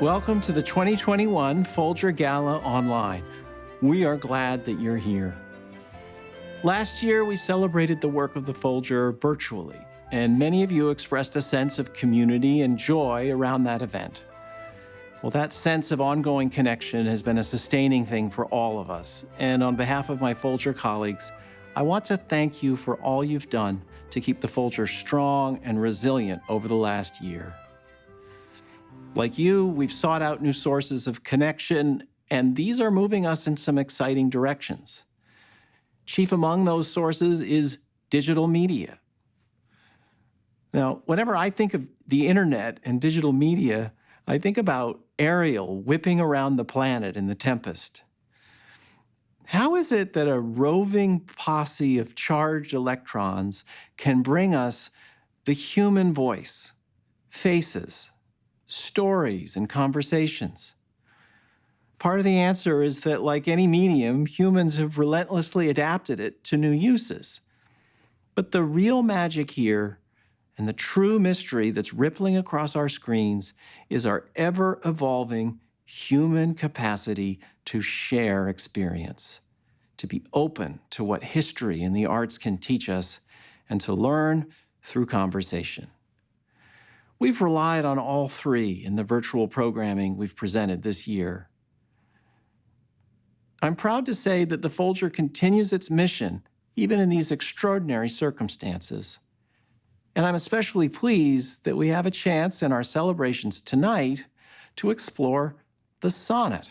Welcome to the 2021 Folger Gala online. We are glad that you're here. Last year, we celebrated the work of the Folger virtually, and many of you expressed a sense of community and joy around that event. Well, that sense of ongoing connection has been a sustaining thing for all of us, and on behalf of my Folger colleagues, I want to thank you for all you've done to keep the Folger strong and resilient over the last year. Like you, we've sought out new sources of connection, and these are moving us in some exciting directions. Chief among those sources is digital media. Now, whenever I think of the internet and digital media, I think about Ariel whipping around the planet in The Tempest. How is it that a roving posse of charged electrons can bring us the human voice, faces, stories, and conversations? Part of the answer is that, like any medium, humans have relentlessly adapted it to new uses. But the real magic here, and the true mystery that's rippling across our screens, is our ever-evolving human capacity to share experience, to be open to what history and the arts can teach us, and to learn through conversation. We've relied on all three in the virtual programming we've presented this year. I'm proud to say that the Folger continues its mission, even in these extraordinary circumstances. And I'm especially pleased that we have a chance in our celebrations tonight to explore the sonnet,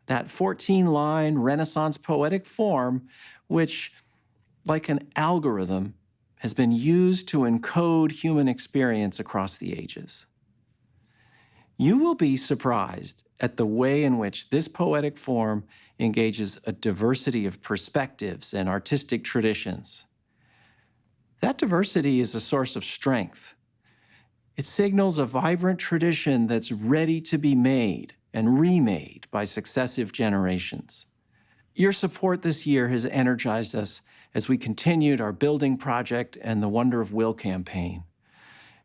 that 14-line Renaissance poetic form, which, like an algorithm, has been used to encode human experience across the ages. You will be surprised at the way in which this poetic form engages a diversity of perspectives and artistic traditions. That diversity is a source of strength. It signals a vibrant tradition that's ready to be made and remade by successive generations. Your support this year has energized us as we continued our building project and the Wonder of Will campaign.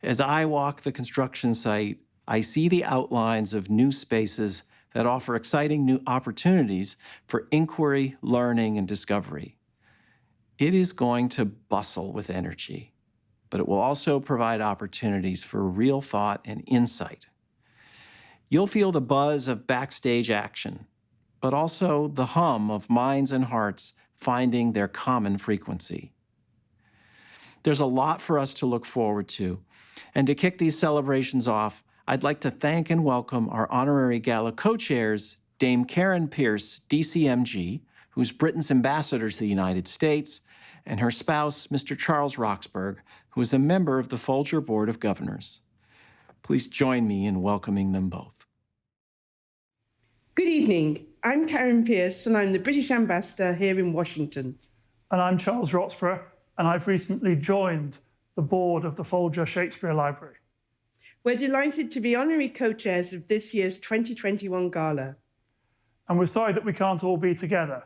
As I walk the construction site, I see the outlines of new spaces that offer exciting new opportunities for inquiry, learning, and discovery. It is going to bustle with energy, but it will also provide opportunities for real thought and insight. You'll feel the buzz of backstage action, but also the hum of minds and hearts finding their common frequency. There's a lot for us to look forward to, and to kick these celebrations off, I'd like to thank and welcome our honorary gala co-chairs, Dame Karen Pierce, DCMG, who's Britain's ambassador to the United States, and her spouse, Mr. Charles Roxburgh, who is a member of the Folger Board of Governors. Please join me in welcoming them both. Good evening. I'm Karen Pierce, and I'm the British Ambassador here in Washington. And I'm Charles Roxburgh, and I've recently joined the board of the Folger Shakespeare Library. We're delighted to be honorary co-chairs of this year's 2021 Gala. And we're sorry that we can't all be together.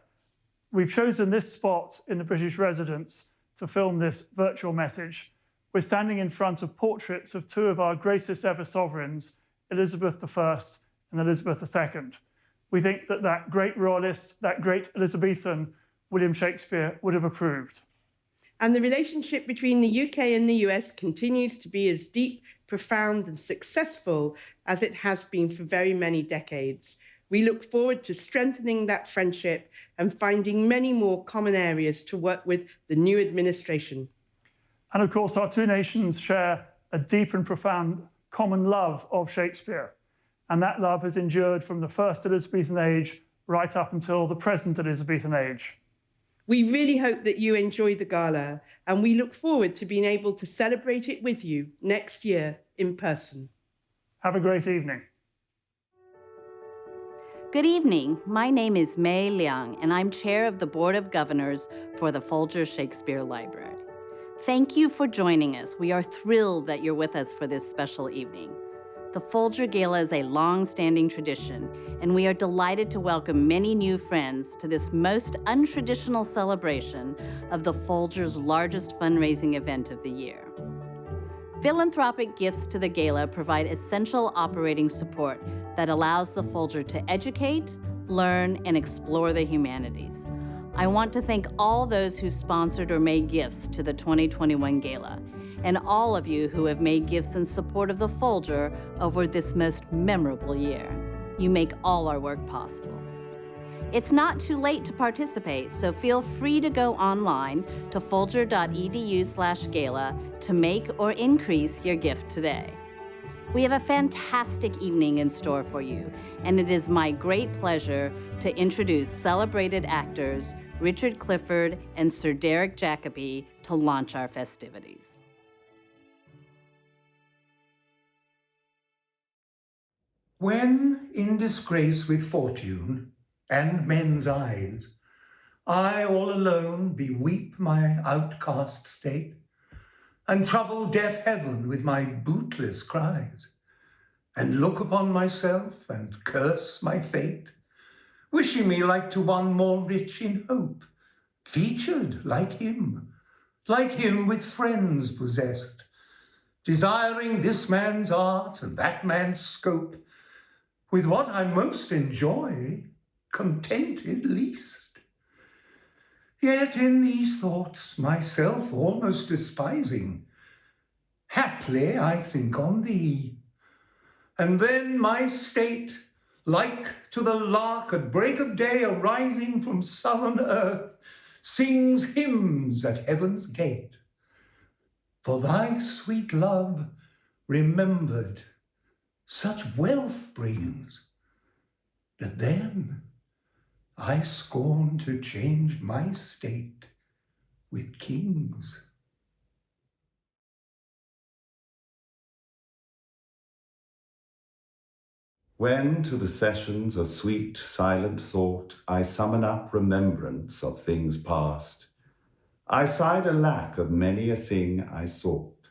We've chosen this spot in the British residence to film this virtual message. We're standing in front of portraits of two of our greatest ever sovereigns, Elizabeth I and Elizabeth II. We think that that great royalist, that great Elizabethan, William Shakespeare, would have approved. And the relationship between the UK and the US continues to be as deep, profound, and successful as it has been for very many decades. We look forward to strengthening that friendship and finding many more common areas to work with the new administration. And of course, our two nations share a deep and profound common love of Shakespeare. And that love has endured from the first Elizabethan age right up until the present Elizabethan age. We really hope that you enjoy the gala, and we look forward to being able to celebrate it with you next year in person. Have a great evening. Good evening. My name is Mei Liang, and I'm chair of the Board of Governors for the Folger Shakespeare Library. Thank you for joining us. We are thrilled that you're with us for this special evening. The Folger Gala is a long-standing tradition, and we are delighted to welcome many new friends to this most untraditional celebration of the Folger's largest fundraising event of the year. Philanthropic gifts to the gala provide essential operating support that allows the Folger to educate, learn, and explore the humanities. I want to thank all those who sponsored or made gifts to the 2021 gala, and all of you who have made gifts in support of the Folger over this most memorable year. You make all our work possible. It's not too late to participate, so feel free to go online to folger.edu/gala to make or increase your gift today. We have a fantastic evening in store for you, and it is my great pleasure to introduce celebrated actors Richard Clifford and Sir Derek Jacobi to launch our festivities. When in disgrace with fortune and men's eyes, I all alone beweep my outcast state, and trouble deaf heaven with my bootless cries, and look upon myself and curse my fate, wishing me like to one more rich in hope, featured like him with friends possessed, desiring this man's art and that man's scope, with what I most enjoy, contented least. Yet in these thoughts, myself almost despising, haply I think on thee, and then my state, like to the lark at break of day arising from sullen earth, sings hymns at heaven's gate. For thy sweet love, remembered, such wealth brings, that then I scorn to change my state with kings. When to the sessions of sweet, silent thought I summon up remembrance of things past, I sigh the lack of many a thing I sought,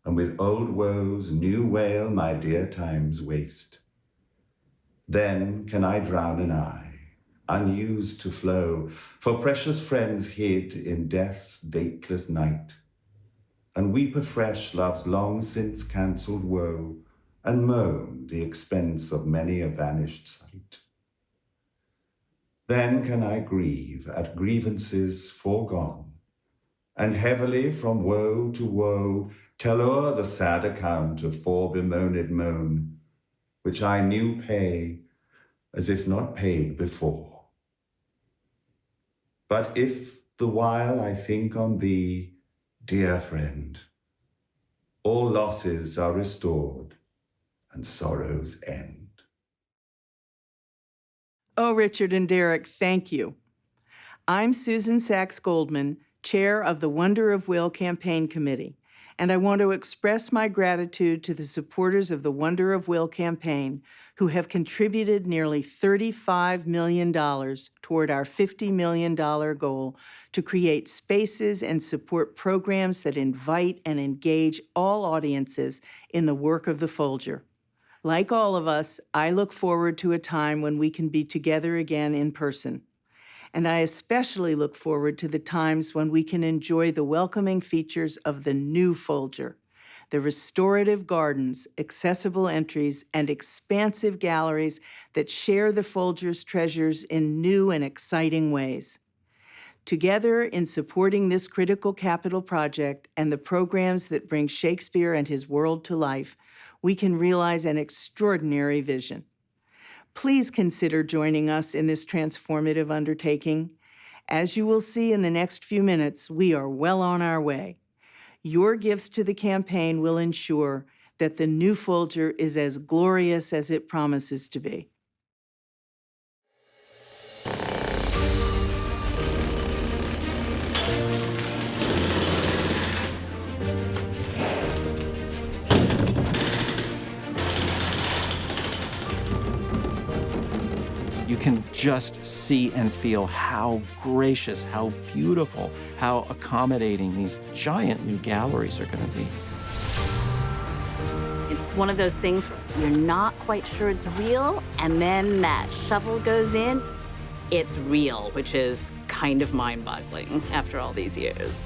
and with old woes new wail my dear time's waste. Then can I drown an eye, unused to flow, for precious friends hid in death's dateless night, and weep afresh love's long since cancelled woe, and moan the expense of many a vanished sight. Then can I grieve at grievances foregone, and heavily from woe to woe tell o'er the sad account of fore-bemoaned moan, which I new pay as if not paid before. But if the while I think on thee, dear friend, all losses are restored and sorrows end. Oh, Richard and Derek, thank you. I'm Susan Sachs Goldman, Chair of the Wonder of Will Campaign Committee, and I want to express my gratitude to the supporters of the Wonder of Will campaign who have contributed nearly $35 million toward our $50 million goal to create spaces and support programs that invite and engage all audiences in the work of the Folger. Like all of us, I look forward to a time when we can be together again in person. And I especially look forward to the times when we can enjoy the welcoming features of the new Folger, the restorative gardens, accessible entries, and expansive galleries that share the Folger's treasures in new and exciting ways. Together, in supporting this critical capital project and the programs that bring Shakespeare and his world to life, we can realize an extraordinary vision. Please consider joining us in this transformative undertaking. As you will see in the next few minutes, we are well on our way. Your gifts to the campaign will ensure that the new Folger is as glorious as it promises to be. You can just see and feel how gracious, how beautiful, how accommodating these giant new galleries are going to be. It's one of those things where you're not quite sure it's real, and then that shovel goes in, it's real, which is kind of mind-boggling after all these years.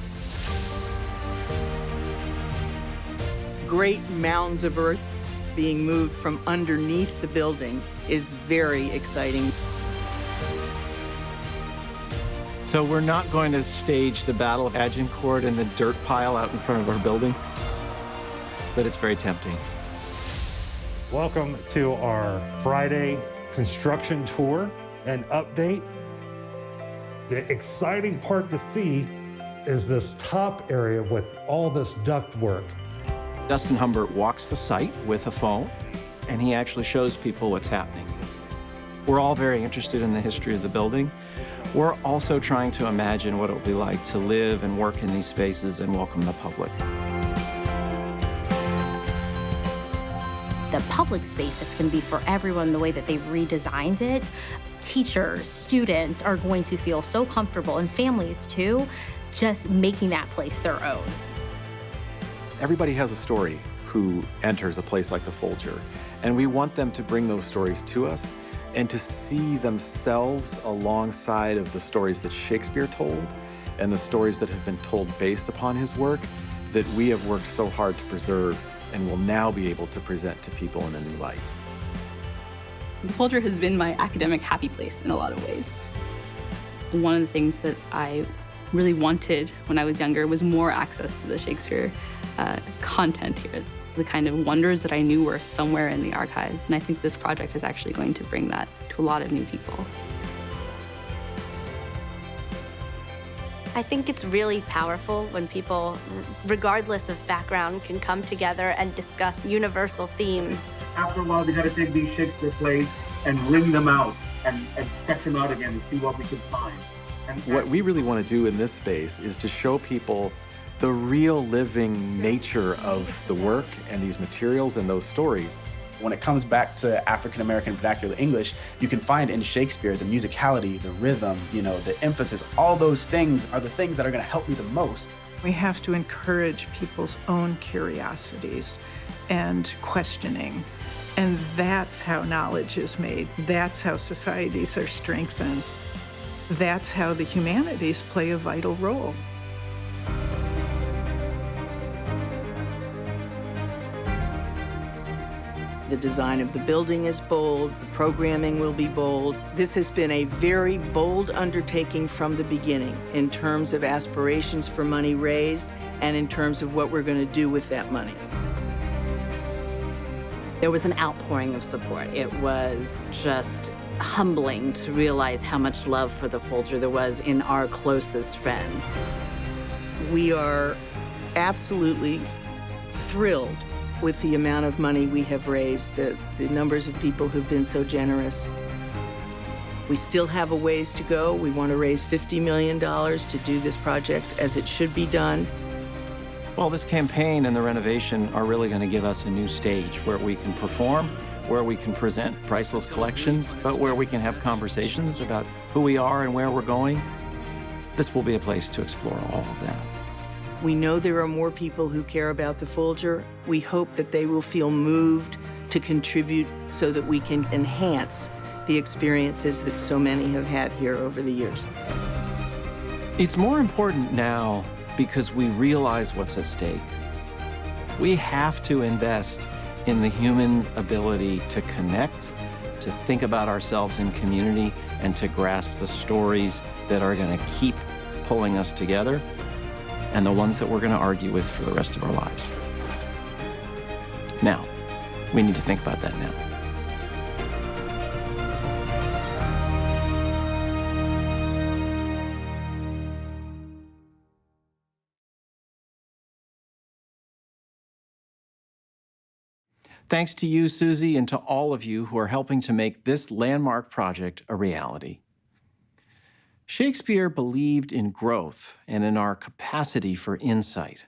great mounds of earth being moved from underneath the building is very exciting. So we're not going to stage the Battle of Agincourt in the dirt pile out in front of our building, but it's very tempting. Welcome to our Friday construction tour and update. The exciting part to see is this top area with all this duct work. Dustin Humbert walks the site with a phone, and he actually shows people what's happening. We're all very interested in the history of the building. We're also trying to imagine what it will be like to live and work in these spaces and welcome the public. The public space that's going to be for everyone, the way that they've redesigned it, teachers, students are going to feel so comfortable, and families too, just making that place their own. Everybody has a story who enters a place like the Folger, and we want them to bring those stories to us and to see themselves alongside of the stories that Shakespeare told and the stories that have been told based upon his work that we have worked so hard to preserve and will now be able to present to people in a new light. The Folger has been my academic happy place in a lot of ways. One of the things that I really wanted when I was younger was more access to the Shakespeare content here, the kind of wonders that I knew were somewhere in the archives. And I think this project is actually going to bring that to a lot of new people. I think it's really powerful when people, regardless of background, can come together and discuss universal themes. After a while, we got to take these Shakespeare plays and wring them out and sketch them out again and see what we can find. What we really want to do in this space is to show people the real living nature of the work and these materials and those stories. When it comes back to African American vernacular English, you can find in Shakespeare the musicality, the rhythm, the emphasis. All those things are the things that are going to help me the most. We have to encourage people's own curiosities and questioning. And that's how knowledge is made. That's how societies are strengthened. That's how the humanities play a vital role. The design of the building is bold, the programming will be bold. This has been a very bold undertaking from the beginning in terms of aspirations for money raised and in terms of what we're going to do with that money. There was an outpouring of support. It was just humbling to realize how much love for the Folger there was in our closest friends. We are absolutely thrilled with the amount of money we have raised, the numbers of people who've been so generous. We still have a ways to go. We want to raise $50 million to do this project as it should be done. Well, this campaign and the renovation are really going to give us a new stage where we can perform, where we can present priceless collections, but where we can have conversations about who we are and where we're going. This will be a place to explore all of that. We know there are more people who care about the Folger. We hope that they will feel moved to contribute so that we can enhance the experiences that so many have had here over the years. It's more important now because we realize what's at stake. We have to invest in the human ability to connect, to think about ourselves in community, and to grasp the stories that are going to keep pulling us together and the ones that we're going to argue with for the rest of our lives. Now, we need to think about that now. Thanks to you, Susie, and to all of you who are helping to make this landmark project a reality. Shakespeare believed in growth and in our capacity for insight.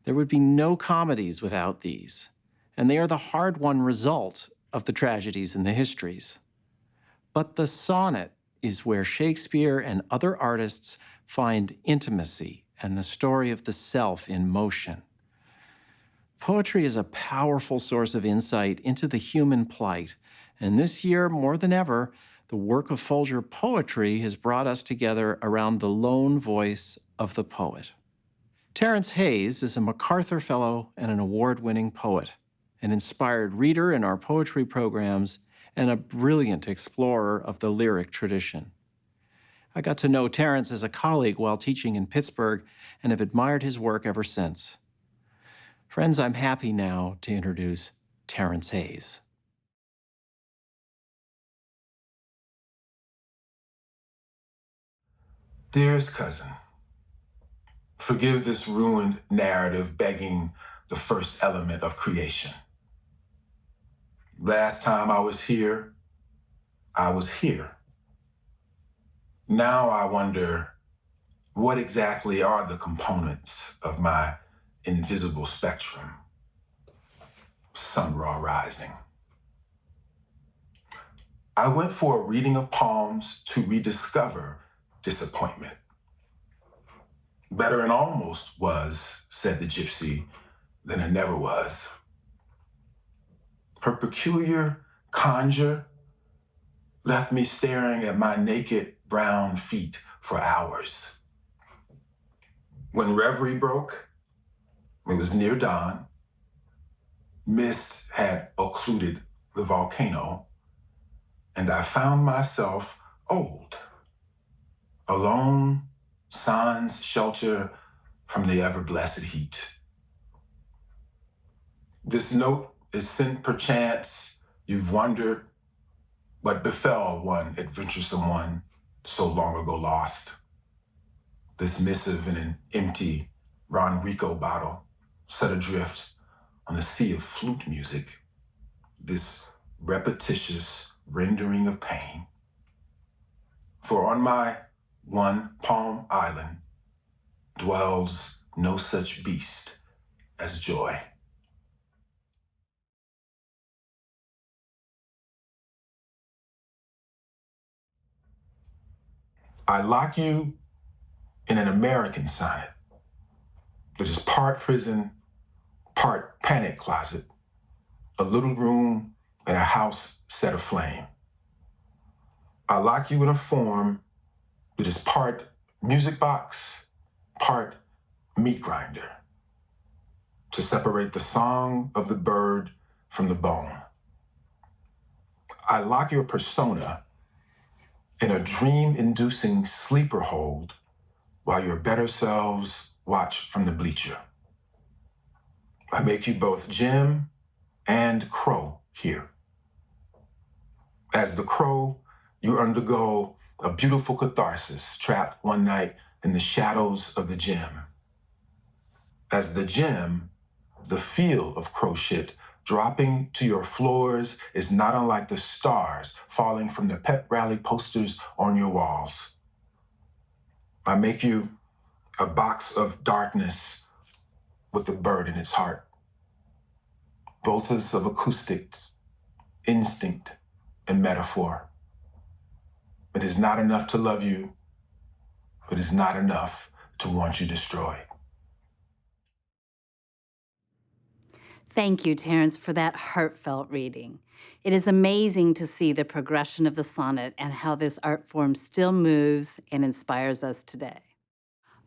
There would be no comedies without these, and they are the hard-won result of the tragedies and the histories. But the sonnet is where Shakespeare and other artists find intimacy and the story of the self in motion. Poetry is a powerful source of insight into the human plight, and this year, more than ever, the work of Folger poetry has brought us together around the lone voice of the poet. Terence Hayes is a MacArthur Fellow and an award-winning poet, an inspired reader in our poetry programs, and a brilliant explorer of the lyric tradition. I got to know Terence as a colleague while teaching in Pittsburgh and have admired his work ever since. Friends, I'm happy now to introduce Terence Hayes. Dearest cousin, forgive this ruined narrative begging the first element of creation. Last time I was here, I was here. Now I wonder, what exactly are the components of my invisible spectrum? Sun raw rising. I went for a reading of poems to rediscover disappointment. Better an almost was, said the gypsy, than a never was. Her peculiar conjure left me staring at my naked brown feet for hours. When reverie broke, it was near dawn. Mist had occluded the volcano, and I found myself old, alone, sans shelter from the ever-blessed heat. This note is sent perchance you've wondered what befell one adventuresome one so long ago lost. This missive in an empty Ron Rico bottle set adrift on a sea of flute music, this repetitious rendering of pain. For on my one palm island dwells no such beast as joy. I lock you in an American sonnet that is part prison, part panic closet, a little room in a house set aflame. I lock you in a form that is part music box, part meat grinder, to separate the song of the bird from the bone. I lock your persona in a dream-inducing sleeper hold while your better selves watch from the bleacher. I make you both Jim and Crow here. As the Crow, you undergo a beautiful catharsis trapped one night in the shadows of the gym. As the gym, the feel of Crow shit dropping to your floors is not unlike the stars falling from the pep rally posters on your walls. I make you a box of darkness with a bird in its heart. Voltas of acoustics, instinct, and metaphor. It is not enough to love you, but it's not enough to want you destroyed. Thank you, Terence, for that heartfelt reading. It is amazing to see the progression of the sonnet and how this art form still moves and inspires us today.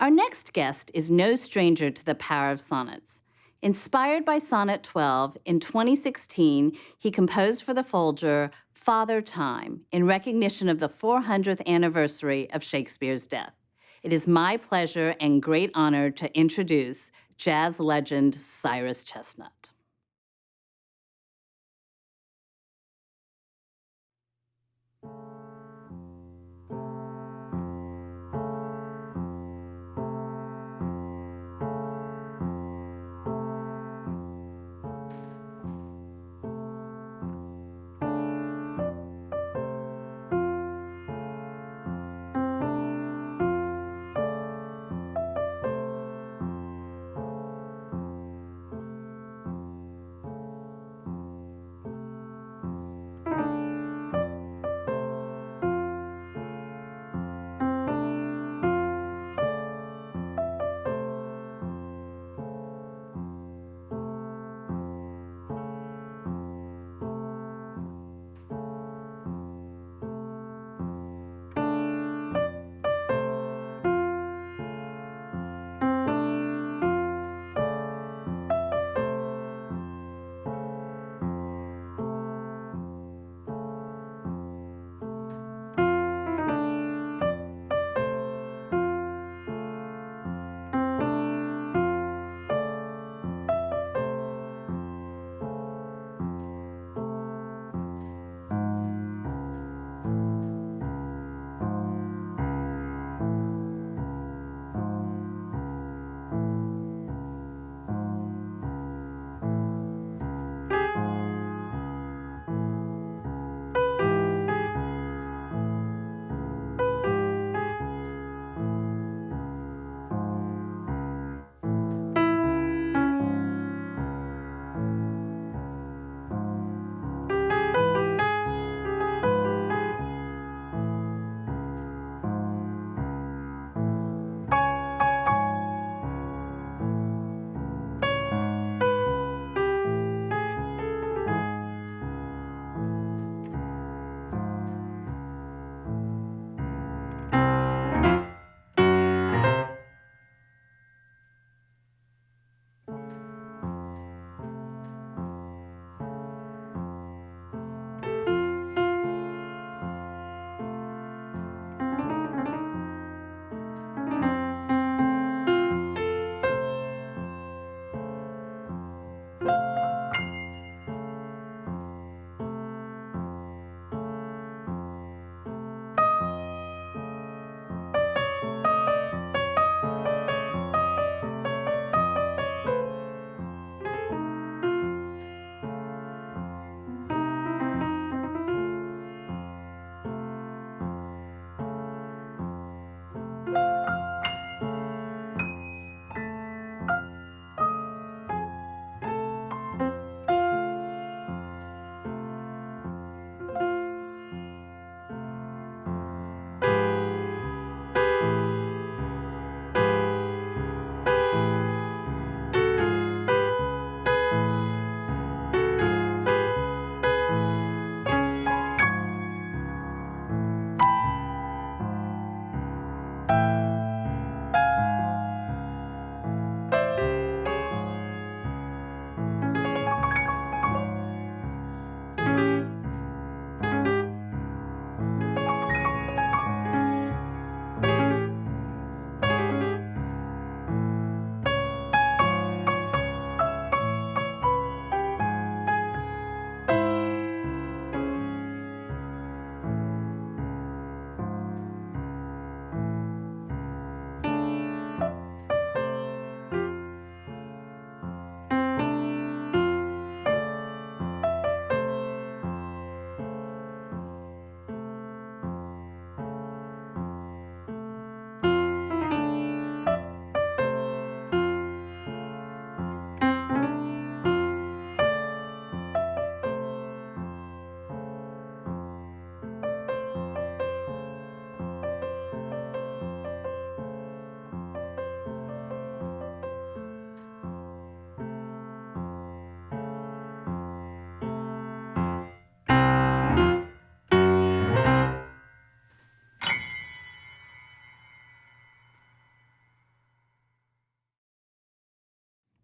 Our next guest is no stranger to the power of sonnets. Inspired by Sonnet 12, in 2016, he composed for the Folger Father Time in recognition of the 400th anniversary of Shakespeare's death. It is my pleasure and great honor to introduce jazz legend Cyrus Chestnut.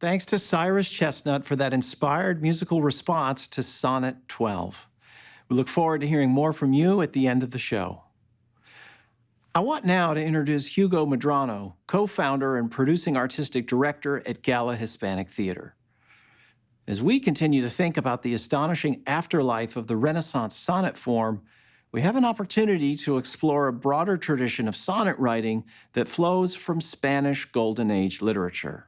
Thanks to Cyrus Chestnut for that inspired musical response to Sonnet 12. We look forward to hearing more from you at the end of the show. I want now to introduce Hugo Medrano, co-founder and producing artistic director at Gala Hispanic Theater. As we continue to think about the astonishing afterlife of the Renaissance sonnet form, we have an opportunity to explore a broader tradition of sonnet writing that flows from Spanish Golden Age literature.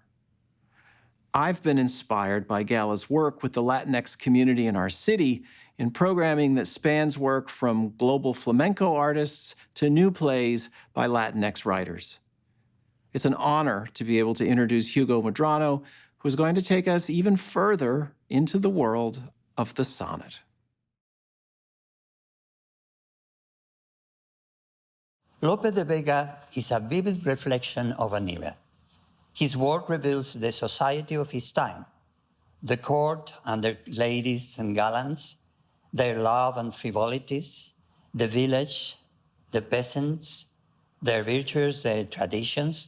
I've been inspired by Gala's work with the Latinx community in our city in programming that spans work from global flamenco artists to new plays by Latinx writers. It's an honor to be able to introduce Hugo Medrano, who's going to take us even further into the world of the sonnet. Lope de Vega is a vivid reflection of an era. His work reveals the society of his time, the court and their ladies and gallants, their love and frivolities, the village, the peasants, their virtues, their traditions.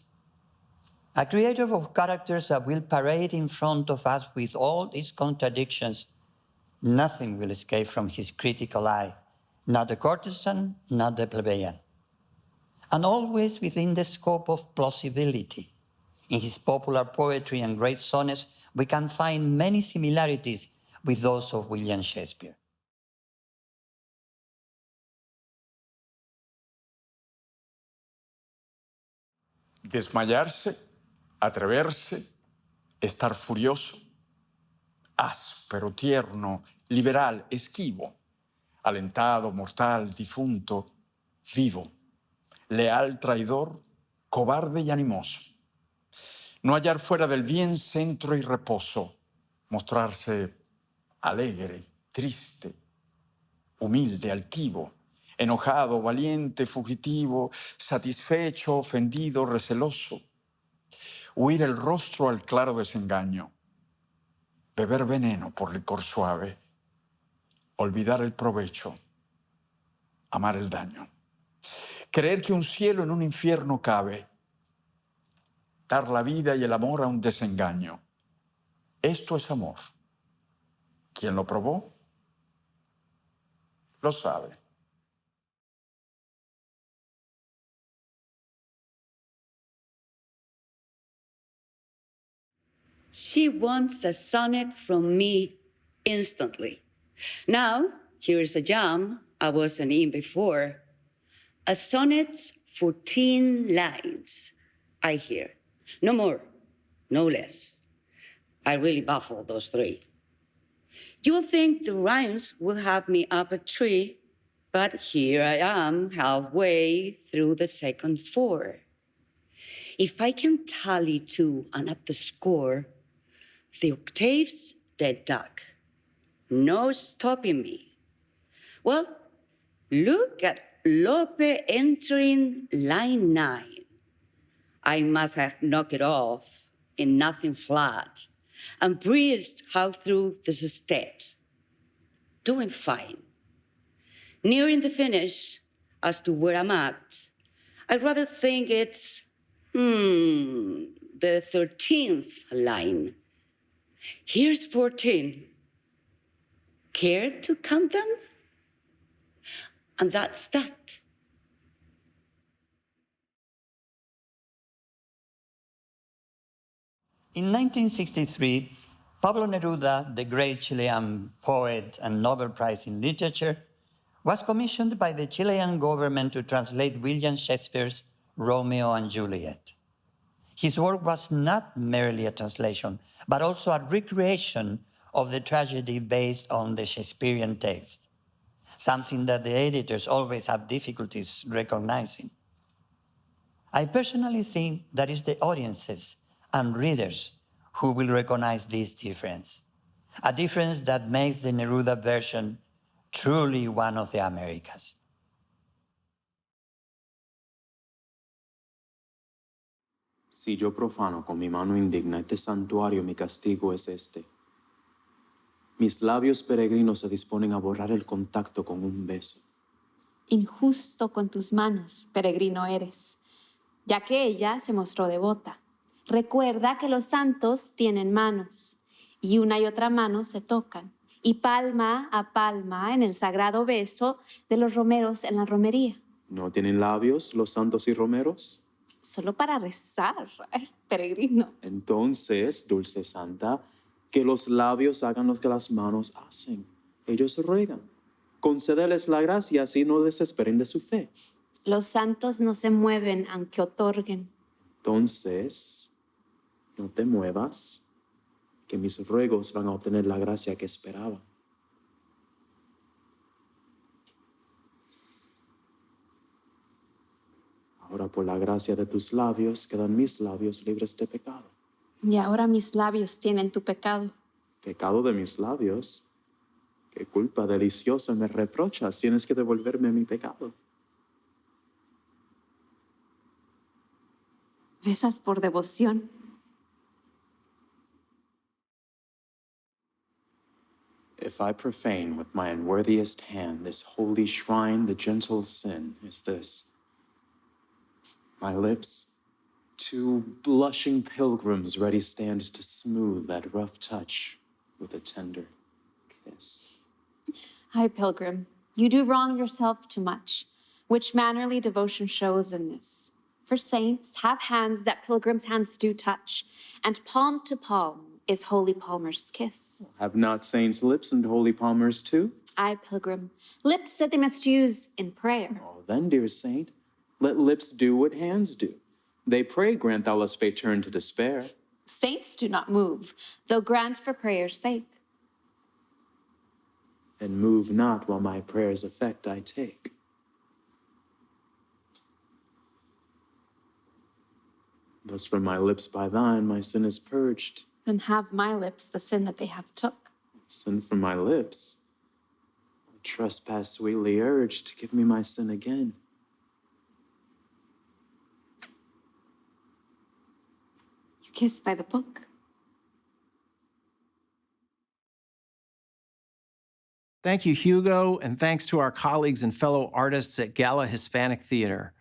A creator of characters that will parade in front of us with all its contradictions. Nothing will escape from his critical eye, not the courtesan, not the plebeian. And always within the scope of plausibility. In his popular poetry and great sonnets, we can find many similarities with those of William Shakespeare. Desmayarse, atreverse, estar furioso, áspero, tierno, liberal, esquivo, alentado, mortal, difunto, vivo, leal, traidor, cobarde y animoso. No hallar fuera del bien centro y reposo, mostrarse alegre, triste, humilde, altivo, enojado, valiente, fugitivo, satisfecho, ofendido, receloso. Huir el rostro al claro desengaño, beber veneno por licor suave, olvidar el provecho, amar el daño. Creer que un cielo en un infierno cabe, dar la vida y el amor a un desengaño. Esto es amor. Quien lo probó, lo sabe. She wants a sonnet from me instantly. Now, here's a jam I wasn't in before. A sonnet's 14 lines, I hear. No more, no less. I really baffle those three. You'll think the rhymes will have me up a tree, but here I am halfway through the second four. If I can tally 2 and up the score, the octaves dead duck. No stopping me. Well, look at Lope entering line 9. I must have knocked it off in nothing flat and breathed out through the sestet. Doing fine. Nearing the finish, as to where I'm at, I'd rather think it's, the 13th line. Here's 14. Care to count them? And that's that. In 1963, Pablo Neruda, the great Chilean poet and Nobel Prize in Literature, was commissioned by the Chilean government to translate William Shakespeare's Romeo and Juliet. His work was not merely a translation, but also a recreation of the tragedy based on the Shakespearean text, something that the editors always have difficulties recognizing. I personally think that it's the audiences and readers who will recognize this difference, a difference that makes the Neruda version truly one of the Americas. Si yo profano con mi mano indigna este santuario, mi castigo es este. Mis labios peregrinos se disponen a borrar el contacto con un beso. Injusto con tus manos, peregrino eres, ya que ella se mostró devota. Recuerda que los santos tienen manos, y una y otra mano se tocan, y palma a palma en el sagrado beso de los romeros en la romería. ¿No tienen labios los santos y romeros? Solo para rezar, ay, peregrino. Entonces, dulce santa, que los labios hagan lo que las manos hacen. Ellos ruegan. Concédeles la gracia, así no desesperen de su fe. Los santos no se mueven aunque otorguen. Entonces, no te muevas, que mis ruegos van a obtener la gracia que esperaba. Ahora, por la gracia de tus labios, quedan mis labios libres de pecado. Y ahora mis labios tienen tu pecado. ¿Pecado de mis labios? ¿Qué culpa deliciosa me reprochas? Tienes que devolverme mi pecado. Besas por devoción. If I profane with my unworthiest hand this holy shrine, the gentle sin is this. My lips, two blushing pilgrims ready stand to smooth that rough touch with a tender kiss. Ay, pilgrim, you do wrong yourself too much, which mannerly devotion shows in this. For saints have hands that pilgrims' hands do touch, and palm to palm is holy palmer's kiss. Have not saints lips and holy palmers too? Ay, pilgrim, lips that they must use in prayer. Oh, then, dear saint, let lips do what hands do. They pray, grant thou lest fate turn to despair. Saints do not move, though grant for prayer's sake. And move not while my prayer's effect I take. Thus from my lips by thine my sin is purged. Then have my lips the sin that they have took. Sin from my lips? A trespass sweetly urged, give me my sin again. You kiss by the book. Thank you, Hugo, and thanks to our colleagues and fellow artists at Gala Hispanic Theater.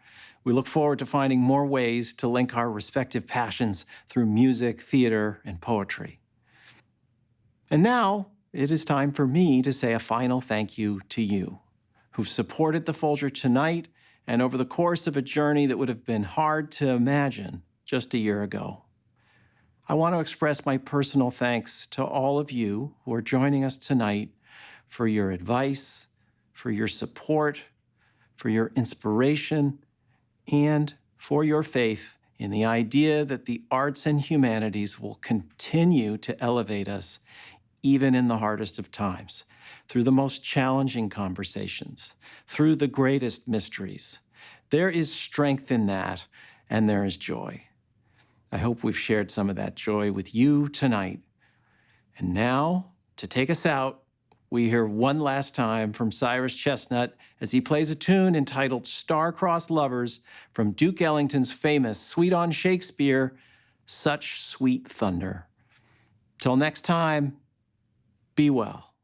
We look forward to finding more ways to link our respective passions through music, theater, and poetry. And now, it is time for me to say a final thank you to you, who've supported the Folger tonight and over the course of a journey that would have been hard to imagine just a year ago. I want to express my personal thanks to all of you who are joining us tonight for your advice, for your support, for your inspiration, and for your faith in the idea that the arts and humanities will continue to elevate us even in the hardest of times, through the most challenging conversations, through the greatest mysteries. There is strength in that, and there is joy. I hope we've shared some of that joy with you tonight. And now, to take us out, we hear one last time from Cyrus Chestnut as he plays a tune entitled Star-Crossed Lovers from Duke Ellington's famous Suite on Shakespeare, Such Sweet Thunder. Till next time, be well.